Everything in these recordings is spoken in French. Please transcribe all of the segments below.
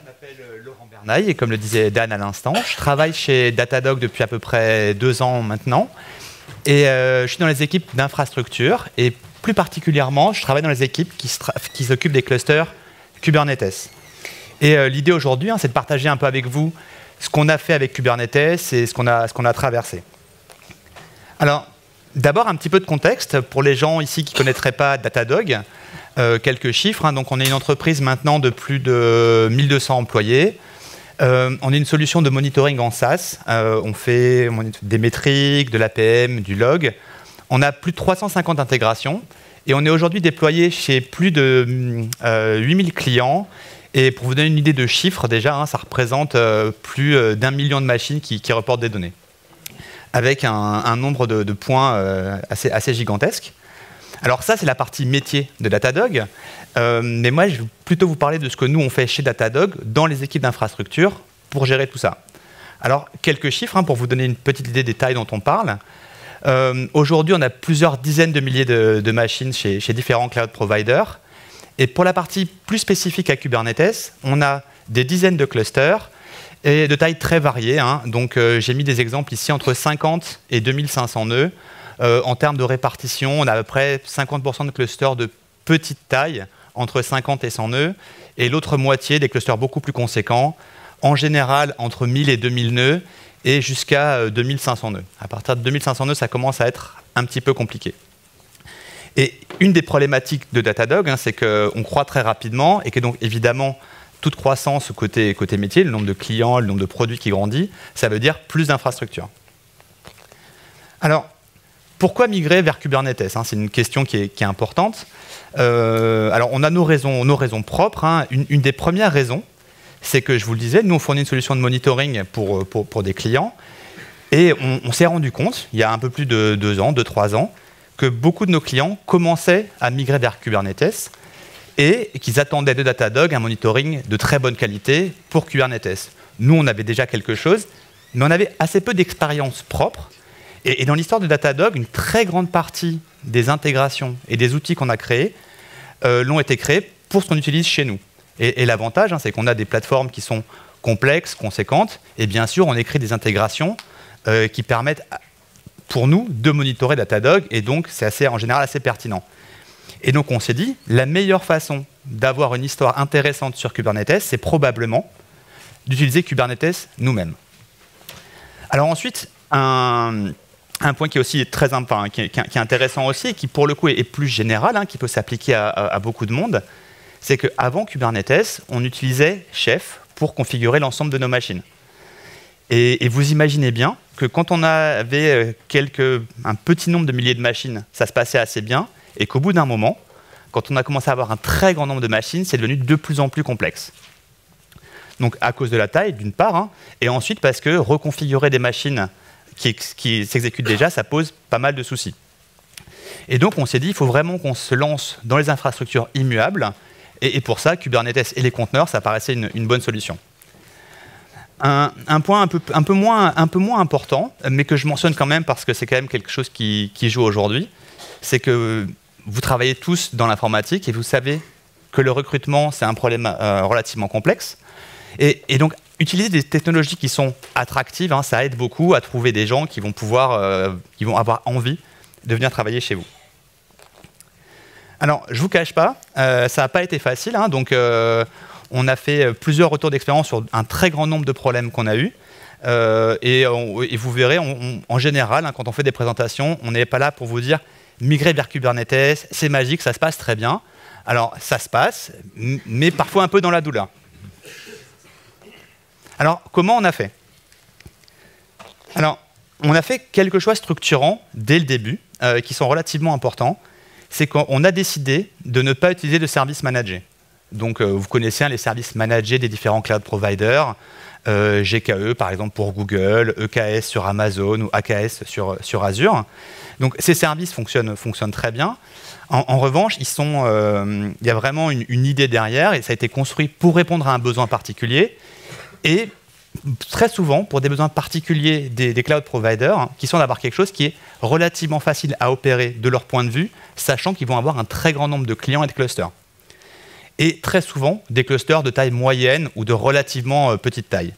je m'appelle Laurent Bernaille et comme le disait Dan à l'instant, je travaille chez Datadog depuis à peu près 2 ans maintenant. Et je suis dans les équipes d'infrastructure et plus particulièrement, je travaille dans les équipes qui s'occupent des clusters Kubernetes. Et l'idée aujourd'hui, c'est de partager un peu avec vous ce qu'on a fait avec Kubernetes et ce qu'on a traversé. Alors, d'abord, un petit peu de contexte pour les gens ici qui ne connaîtraient pas Datadog. Quelques chiffres. Donc, on est une entreprise maintenant de plus de 1200 employés. On est une solution de monitoring en SaaS. On fait des métriques, de l'APM, du log. On a plus de 350 intégrations et on est aujourd'hui déployé chez plus de 8000 clients. Et pour vous donner une idée de chiffres, déjà, ça représente plus d'1 million de machines qui reportent des données, avec un nombre de points assez gigantesque. Alors ça, c'est la partie métier de Datadog. Mais moi, je vais plutôt vous parler de ce que nous, on fait chez Datadog dans les équipes d'infrastructure pour gérer tout ça. Alors, quelques chiffres pour vous donner une petite idée des tailles dont on parle. Aujourd'hui, on a plusieurs dizaines de milliers de machines chez différents cloud providers. Et pour la partie plus spécifique à Kubernetes, on a des dizaines de clusters et de tailles très variées. Donc, j'ai mis des exemples ici entre 50 et 2500 nœuds. En termes de répartition, on a à peu près 50% de clusters de petite taille, entre 50 et 100 nœuds, et l'autre moitié des clusters beaucoup plus conséquents, en général entre 1000 et 2000 nœuds, et jusqu'à 2500 nœuds. À partir de 2500 nœuds, ça commence à être un petit peu compliqué. Et une des problématiques de Datadog, c'est qu'on croît très rapidement, et que donc évidemment, toute croissance côté métier, le nombre de clients, le nombre de produits qui grandit, ça veut dire plus d'infrastructures. Alors, pourquoi migrer vers Kubernetes? C'est une question qui est importante. Alors, on a nos raisons propres. Une des premières raisons, c'est que, je vous le disais, nous, on fournit une solution de monitoring pour des clients. Et on s'est rendu compte, il y a un peu plus de 2-3 ans, que beaucoup de nos clients commençaient à migrer vers Kubernetes et qu'ils attendaient de Datadog un monitoring de très bonne qualité pour Kubernetes. Nous, on avait déjà quelque chose, mais on avait assez peu d'expérience propre. Et dans l'histoire de Datadog, une très grande partie des intégrations et des outils qu'on a créés l'ont été créés pour ce qu'on utilise chez nous. Et l'avantage, c'est qu'on a des plateformes qui sont complexes, conséquentes, et bien sûr, on écrit des intégrations qui permettent, pour nous, de monitorer Datadog, et donc c'est en général assez pertinent. Et donc on s'est dit, la meilleure façon d'avoir une histoire intéressante sur Kubernetes, c'est probablement d'utiliser Kubernetes nous-mêmes. Alors ensuite, un point qui est aussi très qui est intéressant aussi, et qui pour le coup est plus général, qui peut s'appliquer à beaucoup de monde, c'est qu'avant Kubernetes, on utilisait Chef pour configurer l'ensemble de nos machines. Et vous imaginez bien que quand on avait un petit nombre de milliers de machines, ça se passait assez bien, et qu'au bout d'un moment, quand on a commencé à avoir un très grand nombre de machines, c'est devenu de plus en plus complexe. Donc à cause de la taille, d'une part, et ensuite parce que reconfigurer des machines qui s'exécutent déjà, ça pose pas mal de soucis. Et donc on s'est dit, il faut vraiment qu'on se lance dans les infrastructures immuables, et pour ça, Kubernetes et les conteneurs, ça paraissait une bonne solution. Un point un peu moins important, mais que je mentionne quand même parce que c'est quand même quelque chose qui joue aujourd'hui, c'est que vous travaillez tous dans l'informatique et vous savez que le recrutement, c'est un problème relativement complexe. Et donc, utiliser des technologies qui sont attractives, ça aide beaucoup à trouver des gens qui vont avoir envie de venir travailler chez vous. Alors, je ne vous cache pas, ça n'a pas été facile. Donc, on a fait plusieurs retours d'expérience sur un très grand nombre de problèmes qu'on a eus. Et vous verrez, en général, quand on fait des présentations, on n'est pas là pour vous dire « migrer vers Kubernetes, c'est magique, ça se passe très bien ». Alors, ça se passe, mais parfois un peu dans la douleur. Alors, comment on a fait? Alors, on a fait quelques choix structurants dès le début, qui sont relativement importants. C'est qu'on a décidé de ne pas utiliser de services managés. Donc, vous connaissez les services managés des différents cloud providers, GKE par exemple pour Google, EKS sur Amazon ou AKS sur Azure. Donc, ces services fonctionnent très bien. En revanche, il y a vraiment une idée derrière et ça a été construit pour répondre à un besoin particulier. Et très souvent, pour des besoins particuliers des cloud providers, qui sont d'avoir quelque chose qui est relativement facile à opérer de leur point de vue, sachant qu'ils vont avoir un très grand nombre de clients et de clusters. et très souvent des clusters de taille moyenne ou de relativement petite taille.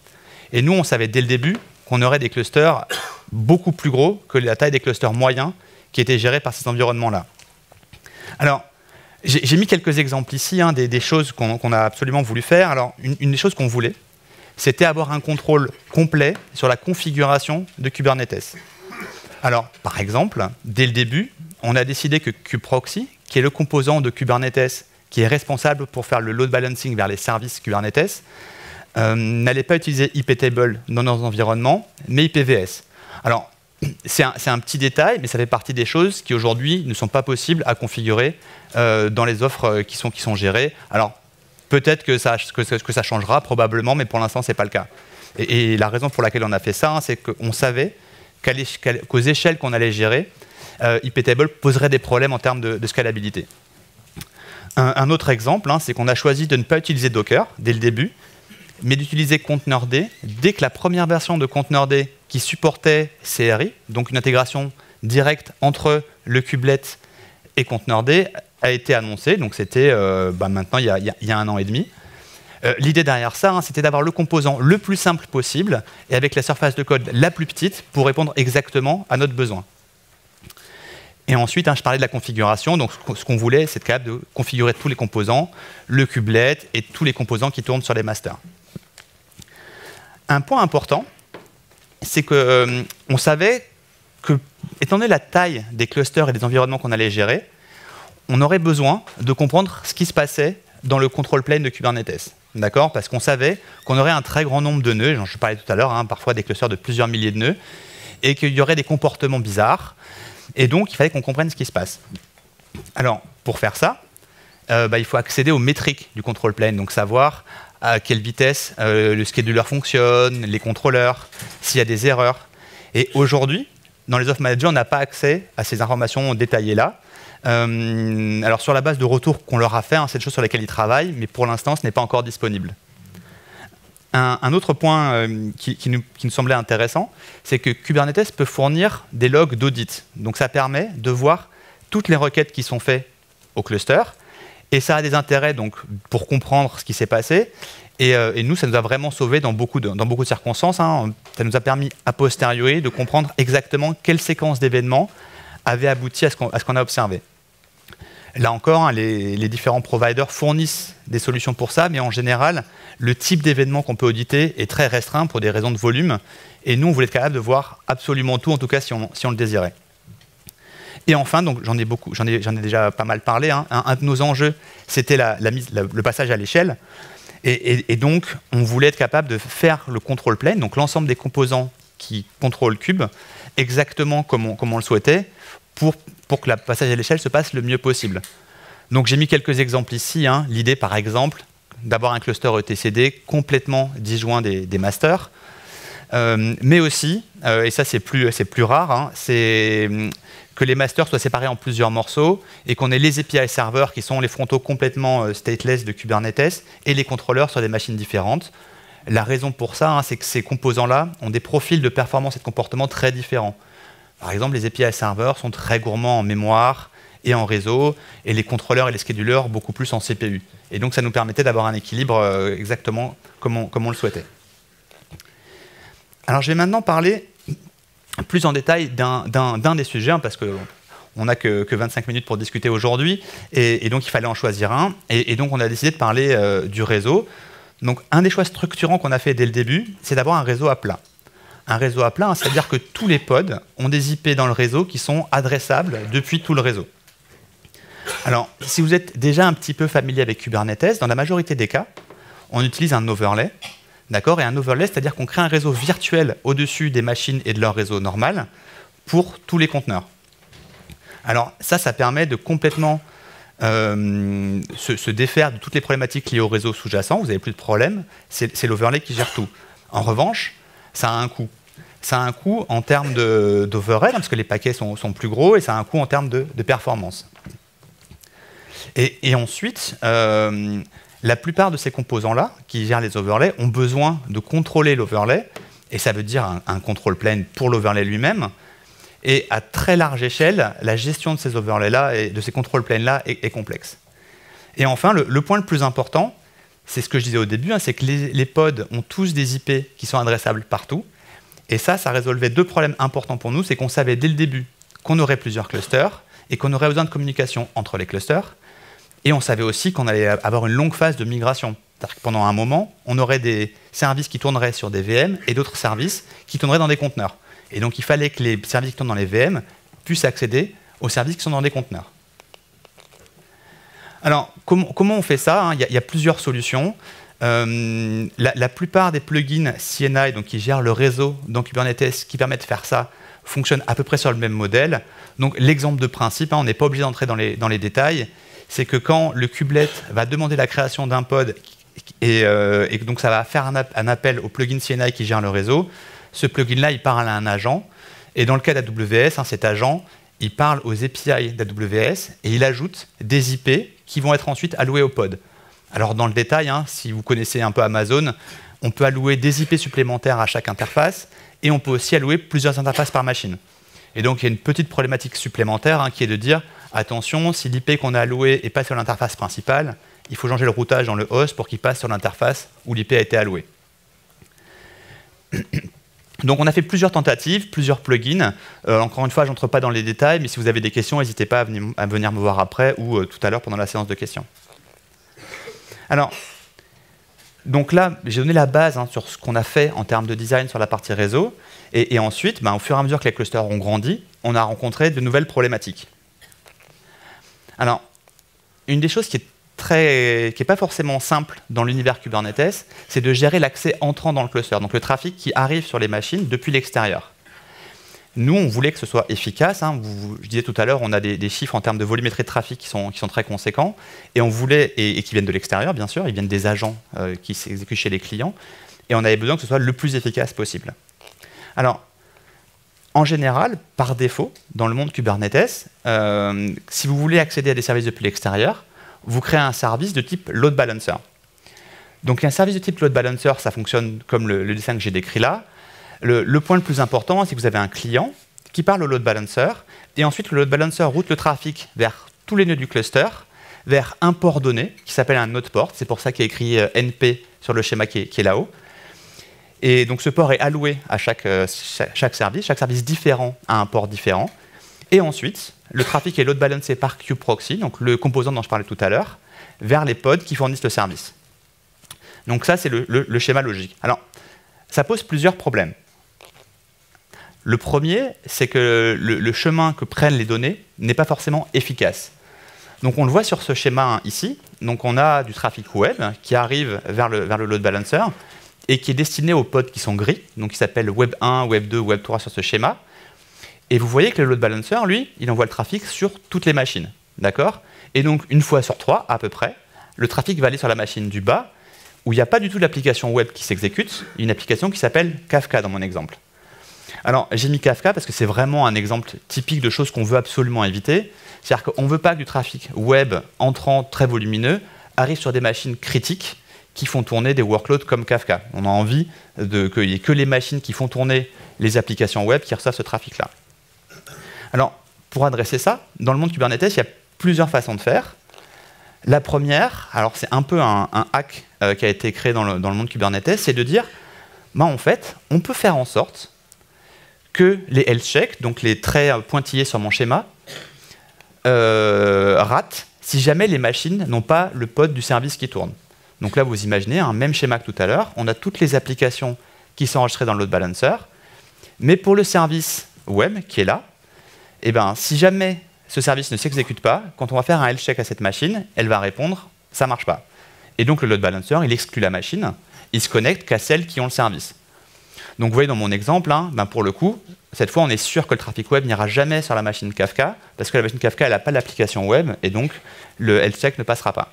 Et nous, on savait dès le début qu'on aurait des clusters beaucoup plus gros que la taille des clusters moyens qui étaient gérés par ces environnements-là. Alors, j'ai mis quelques exemples ici, hein, des choses qu'on a absolument voulu faire. Alors, une des choses qu'on voulait, c'était avoir un contrôle complet sur la configuration de Kubernetes. Alors, par exemple, dès le début, on a décidé que kubeproxy, qui est le composant de Kubernetes qui est responsable pour faire le load balancing vers les services Kubernetes, n'allait pas utiliser iptable dans nos environnements, mais IPVS. Alors, c'est un petit détail, mais ça fait partie des choses qui aujourd'hui ne sont pas possibles à configurer dans les offres qui sont gérées. Alors, peut-être que ça changera, probablement, mais pour l'instant, ce n'est pas le cas. Et la raison pour laquelle on a fait ça, hein, c'est qu'on savait qu'aux échelles qu'on allait gérer, iptable poserait des problèmes en termes de scalabilité. Un autre exemple, hein, c'est qu'on a choisi de ne pas utiliser Docker dès le début, mais d'utiliser Containerd dès que la première version de Containerd qui supportait CRI, donc une intégration directe entre le kubelet et Containerd, a été annoncée. Donc c'était maintenant il y a 1 an et demi. L'idée derrière ça, hein, c'était d'avoir le composant le plus simple possible et avec la surface de code la plus petite pour répondre exactement à notre besoin. Et ensuite, hein, je parlais de la configuration. Donc, ce qu'on voulait, c'est être capable de configurer tous les composants, le kubelet et tous les composants qui tournent sur les masters. Un point important, c'est qu'on savait que, étant donné la taille des clusters et des environnements qu'on allait gérer, on aurait besoin de comprendre ce qui se passait dans le control plane de Kubernetes. D'accord ? Parce qu'on savait qu'on aurait un très grand nombre de nœuds, je parlais tout à l'heure, hein, parfois des clusters de plusieurs milliers de nœuds, et qu'il y aurait des comportements bizarres. Et donc, il fallait qu'on comprenne ce qui se passe. Alors, pour faire ça, il faut accéder aux métriques du control plane, donc savoir à quelle vitesse le scheduler fonctionne, les contrôleurs, s'il y a des erreurs. Et aujourd'hui, dans les off managers, on n'a pas accès à ces informations détaillées-là. Alors, sur la base de retours qu'on leur a fait, hein, c'est des choses sur lesquelles ils travaillent, mais pour l'instant, ce n'est pas encore disponible. Un autre point qui nous semblait intéressant, c'est que Kubernetes peut fournir des logs d'audit. Donc ça permet de voir toutes les requêtes qui sont faites au cluster, et ça a des intérêts donc, pour comprendre ce qui s'est passé. Et nous, ça nous a vraiment sauvés dans beaucoup de circonstances. Hein. Ça nous a permis a posteriori de comprendre exactement quelle séquence d'événements avait abouti à ce qu'on a observé. Là encore, hein, les différents providers fournissent des solutions pour ça, mais en général, le type d'événement qu'on peut auditer est très restreint pour des raisons de volume. Et nous, on voulait être capable de voir absolument tout, en tout cas si on le désirait. Et enfin, donc j'en ai déjà pas mal parlé, hein, un de nos enjeux, c'était le passage à l'échelle. Et donc, on voulait être capable de faire le control plane, donc l'ensemble des composants qui contrôlent Cube, exactement comme on le souhaitait, pour que le passage à l'échelle se passe le mieux possible. Donc j'ai mis quelques exemples ici. Hein. L'idée, par exemple, d'avoir un cluster etcd complètement disjoint des masters, mais aussi, et ça c'est plus rare, hein, c'est que les masters soient séparés en plusieurs morceaux et qu'on ait les API serveurs qui sont les frontaux complètement stateless de Kubernetes et les contrôleurs sur des machines différentes. La raison pour ça, hein, c'est que ces composants-là ont des profils de performance et de comportement très différents. Par exemple, les API serveurs sont très gourmands en mémoire et en réseau, et les contrôleurs et les schedulers beaucoup plus en CPU. Et donc, ça nous permettait d'avoir un équilibre exactement comme on le souhaitait. Alors, je vais maintenant parler plus en détail d'un des sujets, hein, parce qu'on n'a que 25 minutes pour discuter aujourd'hui, et donc il fallait en choisir un. Et donc, on a décidé de parler du réseau. Donc, un des choix structurants qu'on a fait dès le début, c'est d'avoir un réseau à plat. Un réseau à plat, hein, c'est-à-dire que tous les pods ont des IP dans le réseau qui sont adressables depuis tout le réseau. Alors, si vous êtes déjà un petit peu familier avec Kubernetes, dans la majorité des cas, on utilise un overlay. D'accord ? Et un overlay, c'est-à-dire qu'on crée un réseau virtuel au-dessus des machines et de leur réseau normal pour tous les conteneurs. Alors, ça permet de complètement se défaire de toutes les problématiques liées au réseau sous-jacent. Vous n'avez plus de problème. C'est l'overlay qui gère tout. En revanche, ça a un coût. Ça a un coût en termes d'overhead, parce que les paquets sont plus gros, et ça a un coût en termes de performance. Et ensuite, la plupart de ces composants-là, qui gèrent les overlays, ont besoin de contrôler l'overlay, et ça veut dire un control plane pour l'overlay lui-même. Et à très large échelle, la gestion de ces overlays-là et de ces control planes-là est complexe. Et enfin, le point le plus important, c'est ce que je disais au début, c'est que les pods ont tous des IP qui sont adressables partout. Et ça résolvait deux problèmes importants pour nous. C'est qu'on savait dès le début qu'on aurait plusieurs clusters et qu'on aurait besoin de communication entre les clusters. Et on savait aussi qu'on allait avoir une longue phase de migration. C'est-à-dire que pendant un moment, on aurait des services qui tourneraient sur des VM et d'autres services qui tourneraient dans des conteneurs. Et donc, il fallait que les services qui tournent dans les VM puissent accéder aux services qui sont dans des conteneurs. Alors, comment on fait ça? Il y a plusieurs solutions. La plupart des plugins CNI, donc qui gèrent le réseau dans Kubernetes, qui permettent de faire ça, fonctionnent à peu près sur le même modèle. Donc, l'exemple de principe, on n'est pas obligé d'entrer dans les détails, c'est que quand le kubelet va demander la création d'un pod et donc ça va faire un appel au plugin CNI qui gère le réseau, ce plugin-là, il parle à un agent. Et dans le cas d'AWS, cet agent, il parle aux API d'AWS et il ajoute des IP qui vont être ensuite alloués au pod. Alors dans le détail, si vous connaissez un peu Amazon, on peut allouer des IP supplémentaires à chaque interface et on peut aussi allouer plusieurs interfaces par machine. Et donc il y a une petite problématique supplémentaire qui est de dire attention, si l'IP qu'on a alloué est pas sur l'interface principale, il faut changer le routage dans le host pour qu'il passe sur l'interface où l'IP a été alloué. Donc on a fait plusieurs tentatives, plusieurs plugins. Encore une fois, je n'entre pas dans les détails, mais si vous avez des questions, n'hésitez pas à venir me voir après ou tout à l'heure pendant la séance de questions. Alors, donc là, j'ai donné la base sur ce qu'on a fait en termes de design sur la partie réseau. Et ensuite, au fur et à mesure que les clusters ont grandi, on a rencontré de nouvelles problématiques. Alors, une des choses qui est pas forcément simple dans l'univers Kubernetes, c'est de gérer l'accès entrant dans le cluster, donc le trafic qui arrive sur les machines depuis l'extérieur. Nous, on voulait que ce soit efficace. Je disais tout à l'heure, on a des chiffres en termes de volumétrie de trafic qui sont très conséquents, et on voulait, et qui viennent de l'extérieur, bien sûr, ils viennent des agents qui s'exécutent chez les clients, et on avait besoin que ce soit le plus efficace possible. Alors, en général, par défaut, dans le monde Kubernetes, si vous voulez accéder à des services depuis l'extérieur, vous créez un service de type load balancer. Donc un service de type load balancer, ça fonctionne comme le dessin que j'ai décrit là. Le point le plus important, c'est que vous avez un client qui parle au load balancer, et ensuite le load balancer route le trafic vers tous les nœuds du cluster, vers un port donné qui s'appelle un node port. C'est pour ça qu'il y a écrit NP sur le schéma qui est là-haut. Et donc ce port est alloué à chaque service différent a un port différent. Et ensuite, le trafic est load balancé par kubeproxy, donc le composant dont je parlais tout à l'heure, vers les pods qui fournissent le service. Donc ça, c'est le schéma logique. Alors, ça pose plusieurs problèmes. Le premier, c'est que le chemin que prennent les données n'est pas forcément efficace. Donc on le voit sur ce schéma ici. Donc on a du trafic web qui arrive vers le load balancer et qui est destiné aux pods qui sont gris, donc qui s'appellent Web 1, Web 2, Web 3 sur ce schéma. Et vous voyez que le load balancer, lui, il envoie le trafic sur toutes les machines. D'accord? Et donc, une fois sur trois, à peu près, le trafic va aller sur la machine du bas, où il n'y a pas du tout d'application web qui s'exécute, une application qui s'appelle Kafka dans mon exemple. Alors, j'ai mis Kafka parce que c'est vraiment un exemple typique de choses qu'on veut absolument éviter. C'est-à-dire qu'on ne veut pas que du trafic web entrant très volumineux arrive sur des machines critiques qui font tourner des workloads comme Kafka. On a envie qu'il n'y ait que les machines qui font tourner les applications web qui reçoivent ce trafic-là. Alors, pour adresser ça, dans le monde Kubernetes, il y a plusieurs façons de faire. La première, alors c'est un peu un hack qui a été créé dans le monde Kubernetes, c'est de dire, en fait, on peut faire en sorte que les health checks, donc les traits pointillés sur mon schéma, ratent si jamais les machines n'ont pas le pod du service qui tourne. Donc là, vous imaginez, un même schéma que tout à l'heure, on a toutes les applications qui sont enregistrées dans le load balancer, mais pour le service web qui est là, si jamais ce service ne s'exécute pas, quand on va faire un health check à cette machine, elle va répondre « ça ne marche pas ». Et donc le load balancer, il exclut la machine, il se connecte qu'à celles qui ont le service. Donc vous voyez dans mon exemple, pour le coup, cette fois on est sûr que le trafic web n'ira jamais sur la machine Kafka, parce que la machine Kafka n'a pas l'application web, et donc le health check ne passera pas.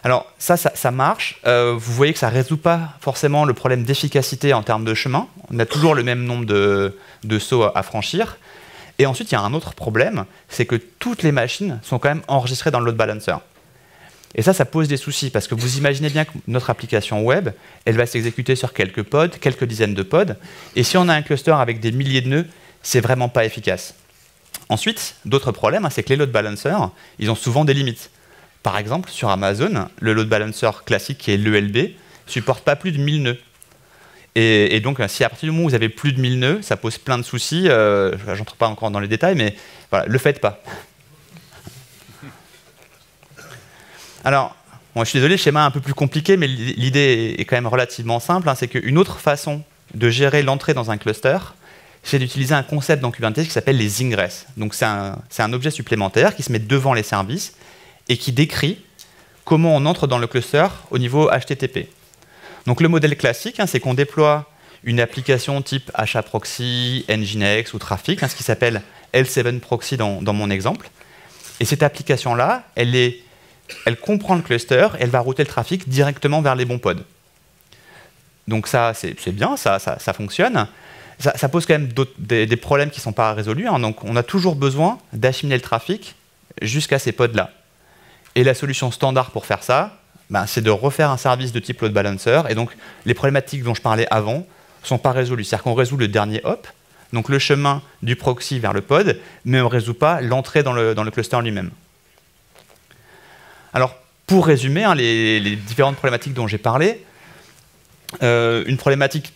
Alors ça marche, vous voyez que ça ne résout pas forcément le problème d'efficacité en termes de chemin, on a toujours le même nombre de sauts à franchir, et ensuite il y a un autre problème, c'est que toutes les machines sont quand même enregistrées dans le load balancer. Et ça pose des soucis, parce que vous imaginez bien que notre application web, elle va s'exécuter sur quelques pods, quelques dizaines de pods, et si on a un cluster avec des milliers de nœuds, c'est vraiment pas efficace. Ensuite, d'autres problèmes, c'est que les load balancers, ils ont souvent des limites. Par exemple, sur Amazon, le load balancer classique, qui est l'ELB, ne supporte pas plus de 1000 nœuds. Et donc, si à partir du moment où vous avez plus de 1000 nœuds, ça pose plein de soucis. Je n'entre pas encore dans les détails, mais voilà, le faites pas. Alors, bon, je suis désolé, le schéma est un peu plus compliqué, mais l'idée est quand même relativement simple. C'est qu'une autre façon de gérer l'entrée dans un cluster, c'est d'utiliser un concept dans Kubernetes qui s'appelle les ingress. Donc, c'est un objet supplémentaire qui se met devant les services et qui décrit comment on entre dans le cluster au niveau HTTP. Donc le modèle classique, c'est qu'on déploie une application type HAProxy, Nginx ou Traefik, ce qui s'appelle L7 Proxy dans mon exemple. Et cette application-là, elle comprend le cluster et elle va router le trafic directement vers les bons pods. Donc ça, c'est bien, ça fonctionne. Ça pose quand même des problèmes qui ne sont pas résolus. Donc on a toujours besoin d'acheminer le trafic jusqu'à ces pods-là. Et la solution standard pour faire ça, c'est de refaire un service de type load balancer. Et donc, les problématiques dont je parlais avant ne sont pas résolues. C'est-à-dire qu'on résout le dernier hop, donc le chemin du proxy vers le pod, mais on ne résout pas l'entrée dans le cluster lui-même. Alors, pour résumer les différentes problématiques dont j'ai parlé, une problématique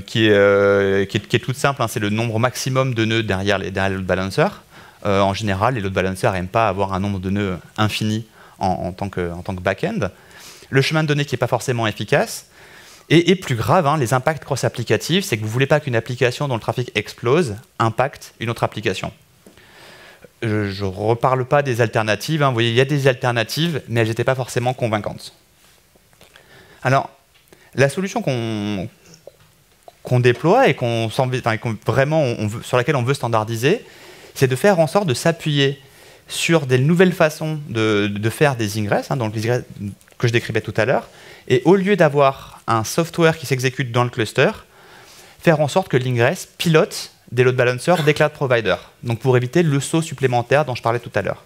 qui est toute simple, c'est le nombre maximum de nœuds derrière les load balancers. En général, les load balancers n'aiment pas avoir un nombre de nœuds infini en tant que back-end. Le chemin de données qui n'est pas forcément efficace. Et plus grave, les impacts cross-applicatifs, c'est que vous ne voulez pas qu'une application dont le trafic explose impacte une autre application. Je ne reparle pas des alternatives. Vous voyez, il y a des alternatives, mais elles n'étaient pas forcément convaincantes. Alors, la solution qu'on déploie et sur laquelle on veut standardiser, c'est de faire en sorte de s'appuyer sur des nouvelles façons de faire des ingress, donc les ingress que je décrivais tout à l'heure, et au lieu d'avoir un software qui s'exécute dans le cluster, faire en sorte que l'ingress pilote des load balancers des cloud providers, donc pour éviter le saut supplémentaire dont je parlais tout à l'heure.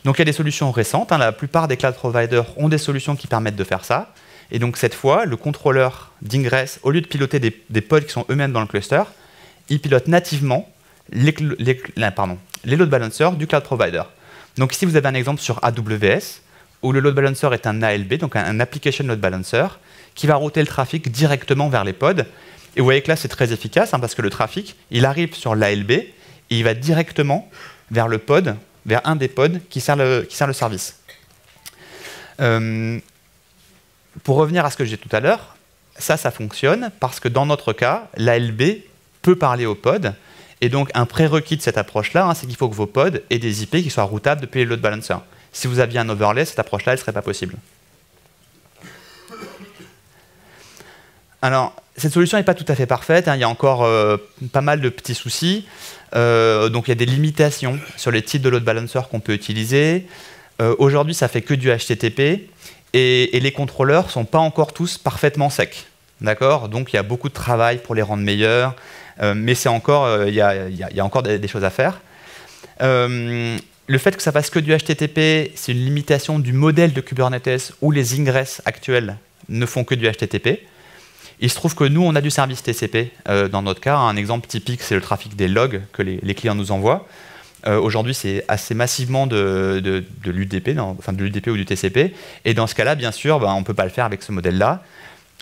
Donc il y a des solutions récentes, la plupart des cloud providers ont des solutions qui permettent de faire ça, et donc cette fois, le contrôleur d'ingress, au lieu de piloter des pods qui sont eux-mêmes dans le cluster, il pilote nativement les load balancers du cloud provider. Donc ici, vous avez un exemple sur AWS, où le load balancer est un ALB, donc un Application Load Balancer, qui va router le trafic directement vers les pods. Et vous voyez que là, c'est très efficace, parce que le trafic, il arrive sur l'ALB, et il va directement vers le pod, vers un des pods qui sert le service. Pour revenir à ce que j'ai dit tout à l'heure, ça fonctionne, parce que dans notre cas, l'ALB peut parler au pod. Et donc, un prérequis de cette approche-là, c'est qu'il faut que vos pods aient des IP qui soient routables depuis les load balancers. Si vous aviez un overlay, cette approche-là, elle ne serait pas possible. Alors, cette solution n'est pas tout à fait parfaite. Il y a encore pas mal de petits soucis. Donc, il y a des limitations sur les types de load balancers qu'on peut utiliser. Aujourd'hui, ça fait que du HTTP. Et les contrôleurs ne sont pas encore tous parfaitement secs. D'accord ? Donc, il y a beaucoup de travail pour les rendre meilleurs. Mais c'est encore, il y a encore des choses à faire. Le fait que ça fasse que du HTTP, c'est une limitation du modèle de Kubernetes où les ingress actuels ne font que du HTTP. Il se trouve que nous, on a du service TCP dans notre cas. Un exemple typique, c'est le trafic des logs que les clients nous envoient. Aujourd'hui, c'est assez massivement de l'UDP, enfin de l'UDP ou du TCP. Et dans ce cas-là, bien sûr, on ne peut pas le faire avec ce modèle-là.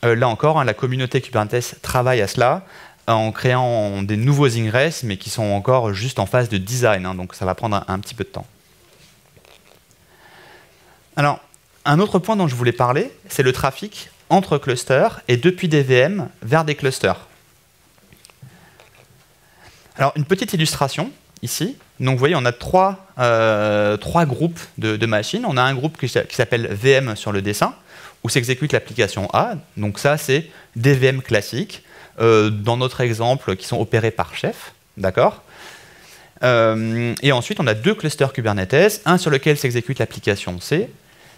Là encore, la communauté Kubernetes travaille à cela, en créant des nouveaux ingress, mais qui sont encore juste en phase de design, donc ça va prendre un petit peu de temps. Alors, un autre point dont je voulais parler, c'est le trafic entre clusters et depuis des VM vers des clusters. Alors, une petite illustration, ici. Donc, vous voyez, on a trois groupes de machines. On a un groupe qui s'appelle VM sur le dessin, où s'exécute l'application A. Donc ça, c'est des VM classiques. Dans notre exemple, qui sont opérés par chef, d'accord. Et ensuite, on a deux clusters Kubernetes, un sur lequel s'exécute l'application C,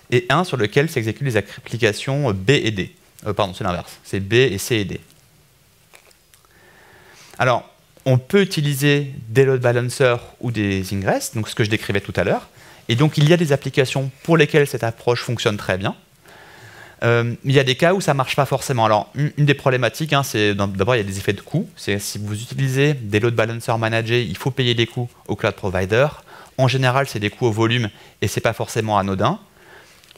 et un sur lequel s'exécutent les applications B et D. Pardon, c'est l'inverse, c'est B et C et D. Alors, on peut utiliser des load balancers ou des ingress, donc ce que je décrivais tout à l'heure, et donc il y a des applications pour lesquelles cette approche fonctionne très bien. Il y a des cas où ça ne marche pas forcément. Alors, une des problématiques, c'est d'abord, il y a des effets de coût. Si vous utilisez des load balancers managés, il faut payer des coûts au cloud provider. En général, c'est des coûts au volume et ce n'est pas forcément anodin.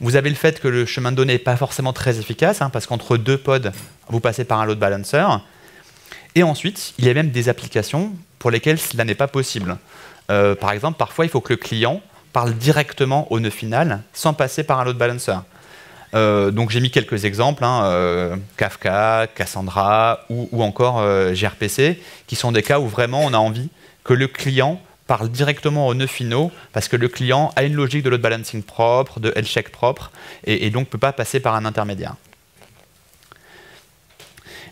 Vous avez le fait que le chemin de données n'est pas forcément très efficace, parce qu'entre deux pods, vous passez par un load balancer. Et ensuite, il y a même des applications pour lesquelles cela n'est pas possible. Par exemple, parfois, il faut que le client parle directement au nœud final sans passer par un load balancer. Donc j'ai mis quelques exemples, Kafka, Cassandra ou encore gRPC, qui sont des cas où vraiment on a envie que le client parle directement aux nœuds finaux, parce que le client a une logique de load balancing propre, de health check propre, et donc ne peut pas passer par un intermédiaire.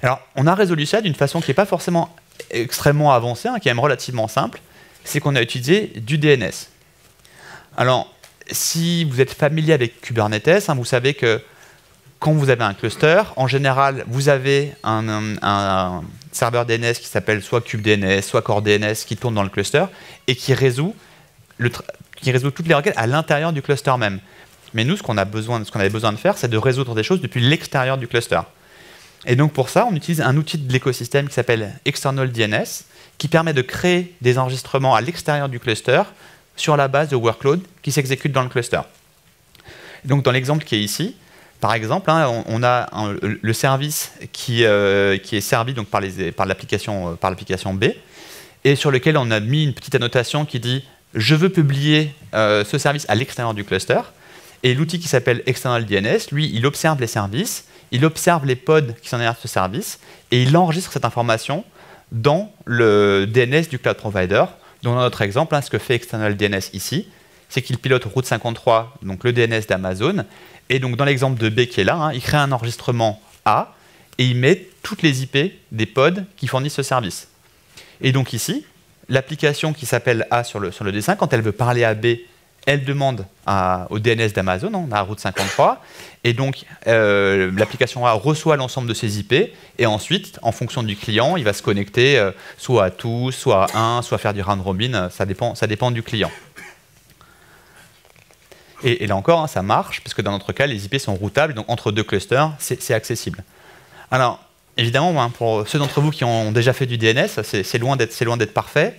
Alors, on a résolu ça d'une façon qui n'est pas forcément extrêmement avancée, qui est même relativement simple, c'est qu'on a utilisé du DNS. Alors, si vous êtes familier avec Kubernetes, vous savez que quand vous avez un cluster, en général, vous avez un serveur DNS qui s'appelle soit KubeDNS, soit CoreDNS qui tourne dans le cluster et qui résout toutes les requêtes à l'intérieur du cluster même. Mais nous, ce qu'on avait besoin de faire, c'est de résoudre des choses depuis l'extérieur du cluster. Et donc pour ça, on utilise un outil de l'écosystème qui s'appelle External DNS, qui permet de créer des enregistrements à l'extérieur du cluster sur la base de workloads qui s'exécutent dans le cluster. Donc dans l'exemple qui est ici, par exemple, on a le service qui est servi donc, par l'application B, et sur lequel on a mis une petite annotation qui dit « Je veux publier ce service à l'extérieur du cluster ». Et l'outil qui s'appelle External DNS, lui, il observe les services, il observe les pods qui sont derrière ce service, et il enregistre cette information dans le DNS du cloud provider. Donc dans notre exemple, ce que fait External DNS ici, c'est qu'il pilote Route 53, donc le DNS d'Amazon. Et donc dans l'exemple de B qui est là, il crée un enregistrement A et il met toutes les IP des pods qui fournissent ce service. Et donc ici, l'application qui s'appelle A sur le dessin, quand elle veut parler à B, elle demande au DNS d'Amazon, à Route 53. Et donc l'application A reçoit l'ensemble de ces IP. Et ensuite, en fonction du client, il va se connecter soit à tous, soit à un, soit faire du round robin. Ça dépend du client. Et là encore, ça marche, parce que dans notre cas, les IP sont routables, donc entre deux clusters, c'est accessible. Alors, évidemment, pour ceux d'entre vous qui ont déjà fait du DNS, c'est loin d'être parfait.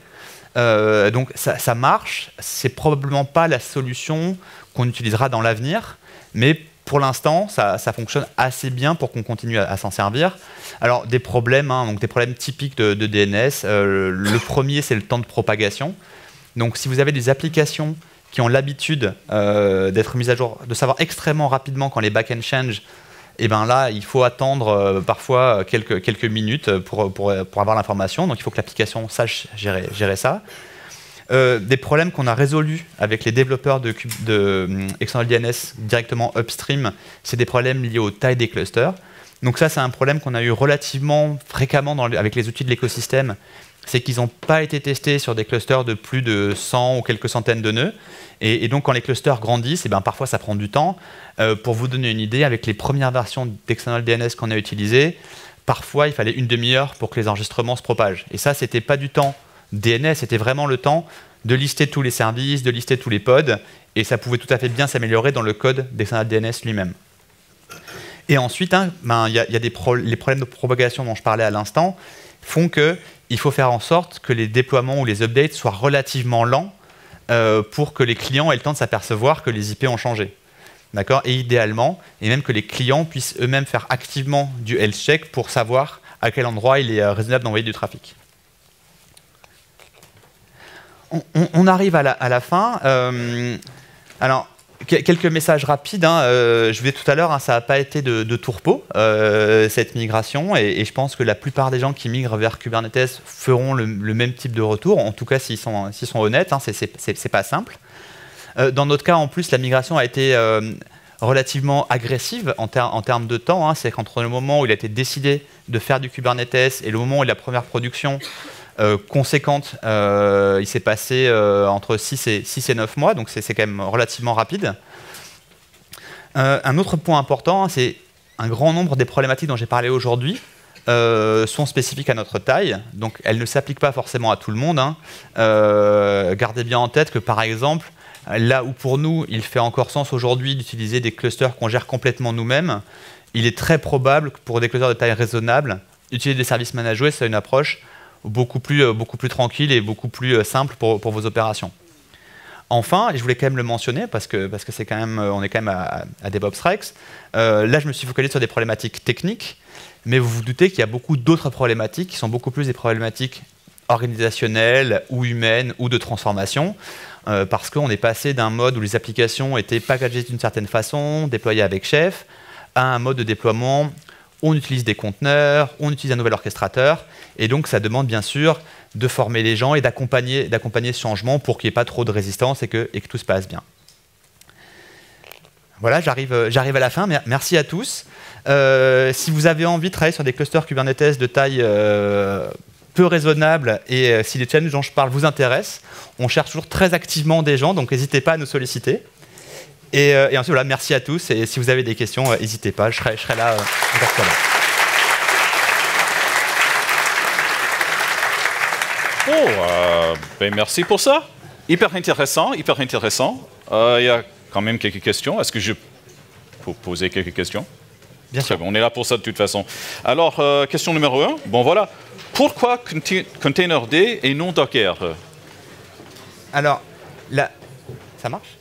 Donc ça marche, c'est probablement pas la solution qu'on utilisera dans l'avenir, mais pour l'instant, ça fonctionne assez bien pour qu'on continue à s'en servir. Alors, des problèmes, donc des problèmes typiques de DNS, le premier, c'est le temps de propagation. Donc, si vous avez des applications qui ont l'habitude d'être mises à jour, de savoir extrêmement rapidement quand les back-end changent, et bien là, il faut attendre parfois quelques minutes pour avoir l'information. Donc il faut que l'application sache gérer ça. Des problèmes qu'on a résolus avec les développeurs de External DNS directement upstream, c'est des problèmes liés aux tailles des clusters. Donc ça, c'est un problème qu'on a eu relativement fréquemment avec les outils de l'écosystème. C'est qu'ils n'ont pas été testés sur des clusters de plus de 100 ou quelques centaines de nœuds. Et donc, quand les clusters grandissent, parfois, ça prend du temps. Pour vous donner une idée, avec les premières versions d'External DNS qu'on a utilisées, parfois, il fallait une demi-heure pour que les enregistrements se propagent. Et ça, ce n'était pas du temps DNS, c'était vraiment le temps de lister tous les services, de lister tous les pods. Et ça pouvait tout à fait bien s'améliorer dans le code d'External DNS lui-même. Et ensuite, y a les problèmes de propagation dont je parlais à l'instant font qu'il faut faire en sorte que les déploiements ou les updates soient relativement lents pour que les clients aient le temps de s'apercevoir que les IP ont changé. D'accord ? Et idéalement, et même que les clients puissent eux-mêmes faire activement du health check pour savoir à quel endroit il est raisonnable d'envoyer du trafic. On arrive à la fin. Alors, quelques messages rapides. Je vous disais tout à l'heure, ça n'a pas été de tout repos, cette migration. Et je pense que la plupart des gens qui migrent vers Kubernetes feront le même type de retour. En tout cas, s'ils sont honnêtes, c'est pas simple. Dans notre cas, en plus, la migration a été relativement agressive en termes de temps. C'est qu'entre le moment où il a été décidé de faire du Kubernetes et le moment où il y a la première production conséquente, il s'est passé entre 6 et 9 mois, donc c'est quand même relativement rapide. Un autre point important, c'est un grand nombre des problématiques dont j'ai parlé aujourd'hui sont spécifiques à notre taille, donc elles ne s'appliquent pas forcément à tout le monde. Gardez bien en tête que par exemple, là où pour nous, il fait encore sens aujourd'hui d'utiliser des clusters qu'on gère complètement nous-mêmes, il est très probable que pour des clusters de taille raisonnable, utiliser des services managés, c'est une approche beaucoup plus tranquille et beaucoup plus simple pour vos opérations. enfin, et je voulais quand même le mentionner parce que c'est quand même, on est quand même à DevOps Rex. Là, je me suis focalisé sur des problématiques techniques, mais vous vous doutez qu'il y a beaucoup d'autres problématiques qui sont beaucoup plus des problématiques organisationnelles ou humaines ou de transformation, parce qu'on est passé d'un mode où les applications étaient packagées d'une certaine façon, déployées avec Chef, à un mode de déploiement. On utilise des conteneurs, on utilise un nouvel orchestrateur, et donc ça demande bien sûr de former les gens et d'accompagner ce changement pour qu'il n'y ait pas trop de résistance et que tout se passe bien. Voilà, j'arrive à la fin. Merci à tous. Si vous avez envie de travailler sur des clusters Kubernetes de taille peu raisonnable et si les challenges dont je parle vous intéressent, on cherche toujours très activement des gens, donc n'hésitez pas à nous solliciter. Et ensuite, voilà, merci à tous. Et si vous avez des questions, n'hésitez pas, je serai là. Ben merci pour ça. Hyper intéressant, hyper intéressant. Il y a quand même quelques questions. Est-ce que je peux poser quelques questions? Bien sûr. On est là pour ça de toute façon. Alors, question numéro 1. Bon, voilà. Pourquoi Containerd et non Docker? Alors, là, ça marche?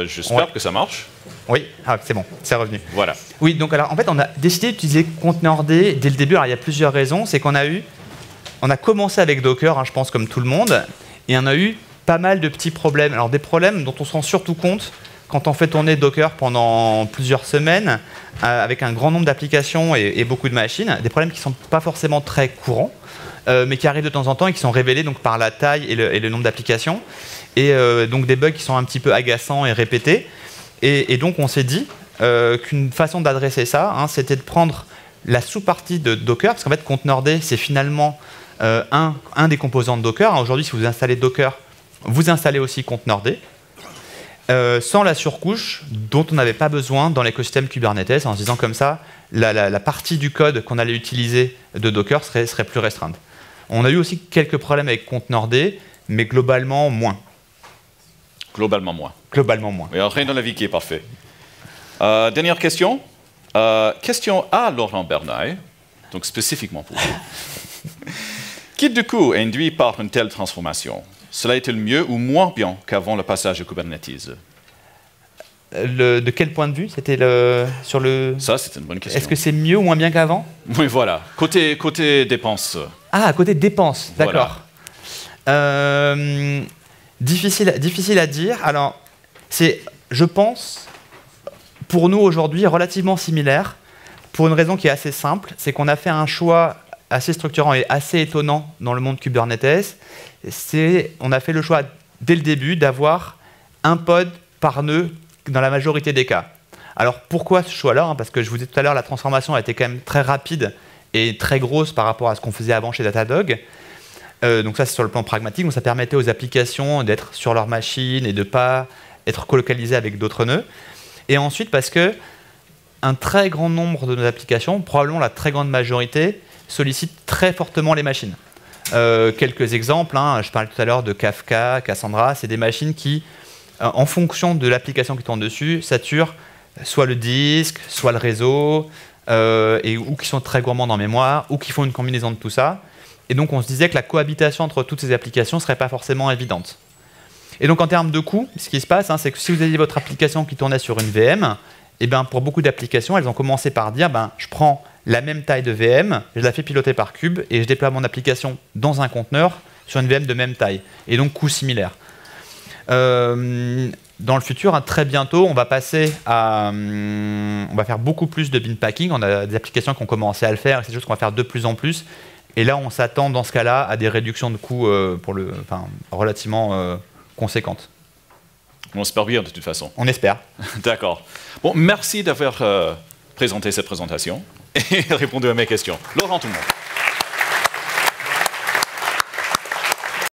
J'espère que ça marche. Oui, c'est bon, c'est revenu. Voilà. Oui, donc alors, en fait, on a décidé d'utiliser Containerd dès le début. Alors, il y a plusieurs raisons. C'est qu'on a commencé avec Docker, je pense, comme tout le monde, et on a eu pas mal de petits problèmes. Alors, des problèmes dont on se rend surtout compte quand on fait tourner Docker pendant plusieurs semaines, avec un grand nombre d'applications et beaucoup de machines, des problèmes qui ne sont pas forcément très courants, mais qui arrivent de temps en temps et qui sont révélés donc, par la taille et le nombre d'applications, et donc des bugs qui sont un petit peu agaçants et répétés. Et donc, on s'est dit qu'une façon d'adresser ça, c'était de prendre la sous-partie de Docker, parce qu'en fait, Containerd, c'est finalement un des composants de Docker. Aujourd'hui, si vous installez Docker, vous installez aussi Containerd, sans la surcouche dont on n'avait pas besoin dans l'écosystème Kubernetes, en se disant comme ça, la partie du code qu'on allait utiliser de Docker serait plus restreinte. On a eu aussi quelques problèmes avec Containerd, mais globalement moins. Globalement moins. Globalement moins. Mais rien dans la vie qui est parfait. Dernière question. Question à Laurent Bernaille, donc spécifiquement pour vous. Quid de coût induit par une telle transformation? Cela est-il mieux ou moins bien qu'avant le passage à Kubernetes? De quel point de vue? C'était sur le... Ça, c'est une bonne question. Est-ce que c'est mieux ou moins bien qu'avant? Oui, voilà. Côté dépenses. Ah, côté dépenses, d'accord. Voilà. Difficile à dire. Alors, c'est, je pense, pour nous aujourd'hui, relativement similaire, pour une raison qui est assez simple, c'est qu'on a fait un choix assez structurant et assez étonnant dans le monde Kubernetes. On a fait le choix, dès le début, d'avoir un pod par nœud dans la majorité des cas. Alors, pourquoi ce choix-là? Parce que je vous disais tout à l'heure, la transformation a été quand même très rapide et très grosse par rapport à ce qu'on faisait avant chez Datadog. Donc ça, c'est sur le plan pragmatique. Donc ça permettait aux applications d'être sur leur machine et de ne pas être colocalisées avec d'autres nœuds. Et ensuite, parce que un très grand nombre de nos applications, probablement la très grande majorité, sollicitent très fortement les machines. Quelques exemples, je parlais tout à l'heure de Kafka, Cassandra, c'est des machines qui, en fonction de l'application qui tourne dessus, saturent soit le disque, soit le réseau, ou qui sont très gourmands en mémoire, ou qui font une combinaison de tout ça. Et donc on se disait que la cohabitation entre toutes ces applications ne serait pas forcément évidente. Et donc en termes de coût, ce qui se passe, c'est que si vous aviez votre application qui tournait sur une VM, et pour beaucoup d'applications, elles ont commencé par dire je prends la même taille de VM, je la fais piloter par Kube et je déploie mon application dans un conteneur sur une VM de même taille. Et donc coût similaire. Dans le futur, très bientôt, on va passer à... on va faire beaucoup plus de bin packing. On a des applications qui ont commencé à le faire et c'est des choses qu'on va faire de plus en plus. Et là, on s'attend dans ce cas-là à des réductions de coûts relativement conséquentes. On espère bien de toute façon. On espère. D'accord. Bon, merci d'avoir présenté cette présentation et répondu à mes questions. Laurent, tout le monde.